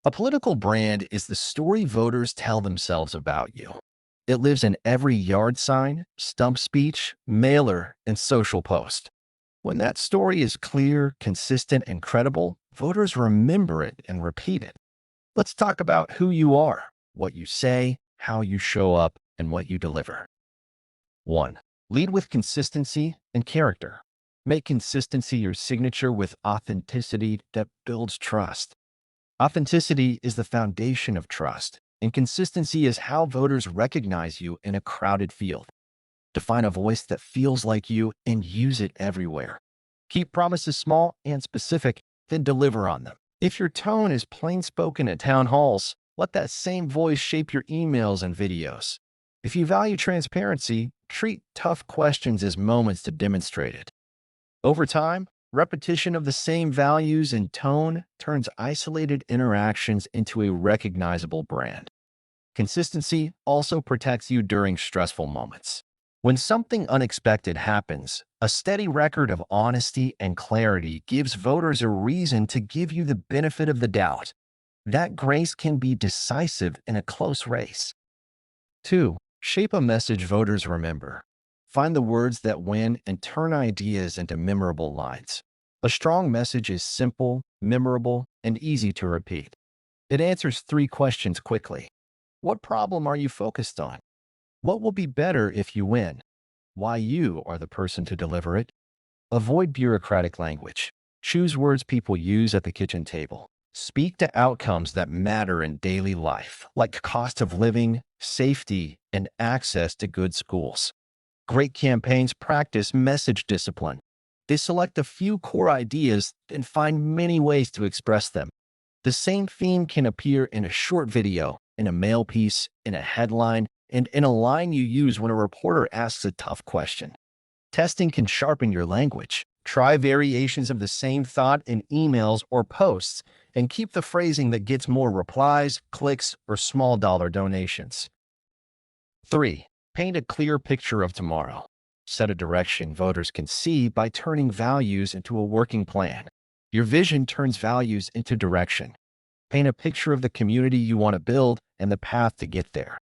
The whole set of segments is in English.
A political brand is the story voters tell themselves about you. It lives in every yard sign, stump speech, mailer, and social post. When that story is clear, consistent, and credible, voters remember it and repeat it. Let's talk about who you are, what you say, how you show up, and what you deliver. 1. Lead with consistency and character. Make consistency your signature with authenticity that builds trust. Authenticity is the foundation of trust, and consistency is how voters recognize you in a crowded field. Define a voice that feels like you and use it everywhere. Keep promises small and specific, then deliver on them. If your tone is plain spoken at town halls, let that same voice shape your emails and videos. If you value transparency, treat tough questions as moments to demonstrate it. Over time, repetition of the same values and tone turns isolated interactions into a recognizable brand. Consistency also protects you during stressful moments. When something unexpected happens, a steady record of honesty and clarity gives voters a reason to give you the benefit of the doubt. That grace can be decisive in a close race. 2. Shape a message voters remember. Find the words that win and turn ideas into memorable lines. A strong message is simple, memorable, and easy to repeat. It answers 3 questions quickly. What problem are you focused on? What will be better if you win? Why you are the person to deliver it? Avoid bureaucratic language. Choose words people use at the kitchen table. Speak to outcomes that matter in daily life, like cost of living, safety, and access to good schools. Great campaigns practice message discipline. They select a few core ideas and find many ways to express them. The same theme can appear in a short video, in a mail piece, in a headline, and in a line you use when a reporter asks a tough question. Testing can sharpen your language. Try variations of the same thought in emails or posts, and keep the phrasing that gets more replies, clicks, or small dollar donations. 3. Paint a clear picture of tomorrow. Set a direction voters can see by turning values into a working plan. Your vision turns values into direction. Paint a picture of the community you want to build and the path to get there.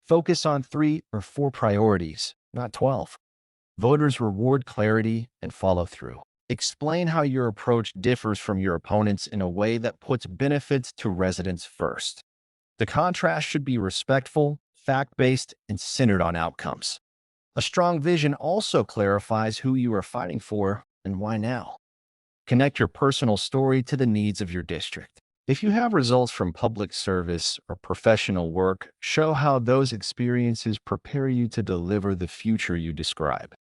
Focus on 3 or 4 priorities, not 12. Voters reward clarity and follow through. Explain how your approach differs from your opponents in a way that puts benefits to residents first. The contrast should be respectful, fact-based, and centered on outcomes. A strong vision also clarifies who you are fighting for and why now. Connect your personal story to the needs of your district. If you have results from public service or professional work, show how those experiences prepare you to deliver the future you describe.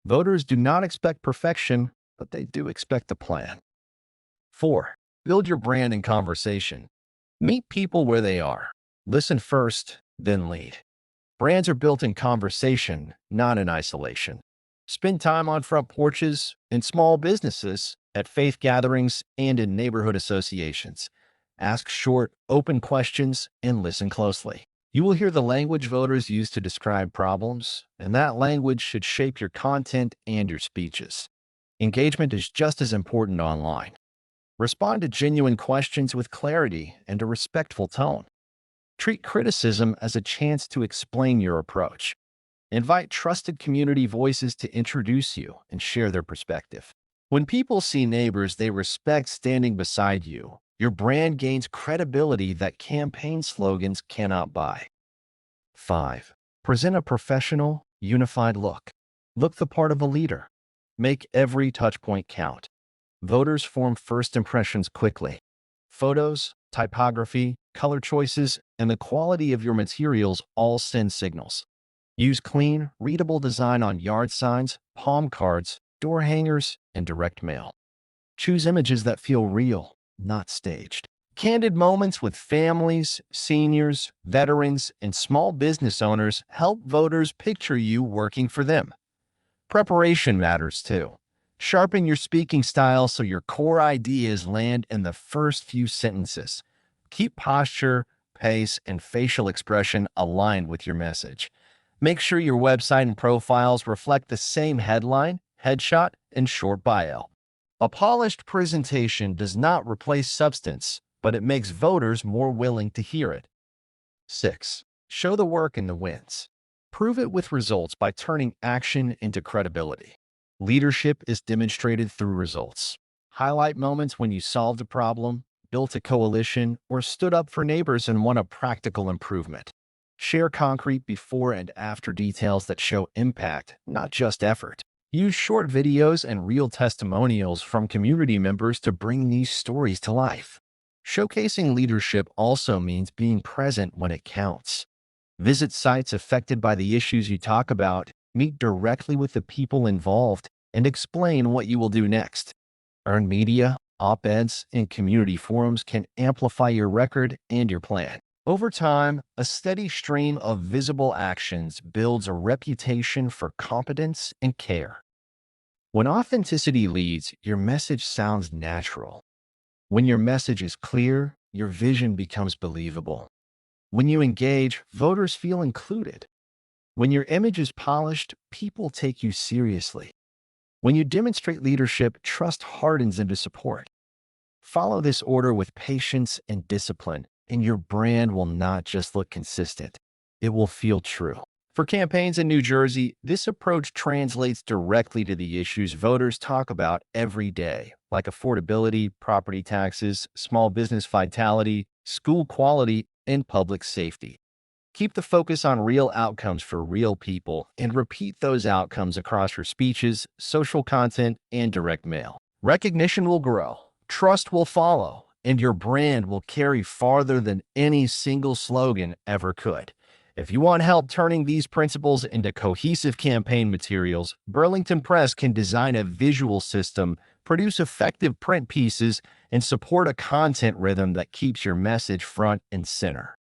Voters do not expect perfection, but they do expect a plan. 4. Build your brand in conversation. Meet people where they are. Listen first, then lead. Brands are built in conversation, not in isolation. Spend time on front porches, in small businesses, at faith gatherings, and in neighborhood associations. Ask short, open questions and listen closely. You will hear the language voters use to describe problems, and that language should shape your content and your speeches. Engagement is just as important online. Respond to genuine questions with clarity and a respectful tone. Treat criticism as a chance to explain your approach. Invite trusted community voices to introduce you and share their perspective. When people see neighbors they respect standing beside you, your brand gains credibility that campaign slogans cannot buy. 5. Present a professional, unified look. Look the part of a leader. Make every touchpoint count. Voters form first impressions quickly. Photos, typography, color choices, and the quality of your materials all send signals. Use clean, readable design on yard signs, palm cards, door hangers, and direct mail. Choose images that feel real, not staged. Candid moments with families, seniors, veterans, and small business owners help voters picture you working for them. Preparation matters too. Sharpen your speaking style so your core ideas land in the first few sentences. Keep posture, pace, and facial expression aligned with your message. Make sure your website and profiles reflect the same headline, headshot, and short bio. A polished presentation does not replace substance, but it makes voters more willing to hear it. 6. Show the work in the wins. Prove it with results by turning action into credibility. Leadership is demonstrated through results. Highlight moments when you solved a problem, built a coalition, or stood up for neighbors and won a practical improvement. Share concrete before and after details that show impact, not just effort. Use short videos and real testimonials from community members to bring these stories to life. Showcasing leadership also means being present when it counts. Visit sites affected by the issues you talk about, meet directly with the people involved, and explain what you will do next. Earned media, op-eds, and community forums can amplify your record and your plan. Over time, a steady stream of visible actions builds a reputation for competence and care. When authenticity leads, your message sounds natural. When your message is clear, your vision becomes believable. When you engage, voters feel included. When your image is polished, people take you seriously. When you demonstrate leadership, trust hardens into support. Follow this order with patience and discipline, and your brand will not just look consistent, it will feel true. For campaigns in New Jersey, this approach translates directly to the issues voters talk about every day, like affordability, property taxes, small business vitality, school quality, and public safety. Keep the focus on real outcomes for real people and repeat those outcomes across your speeches, social content, and direct mail. Recognition will grow, trust will follow, and your brand will carry farther than any single slogan ever could. If you want help turning these principles into cohesive campaign materials, Burlington Press can design a visual system, produce effective print pieces, and support a content rhythm that keeps your message front and center.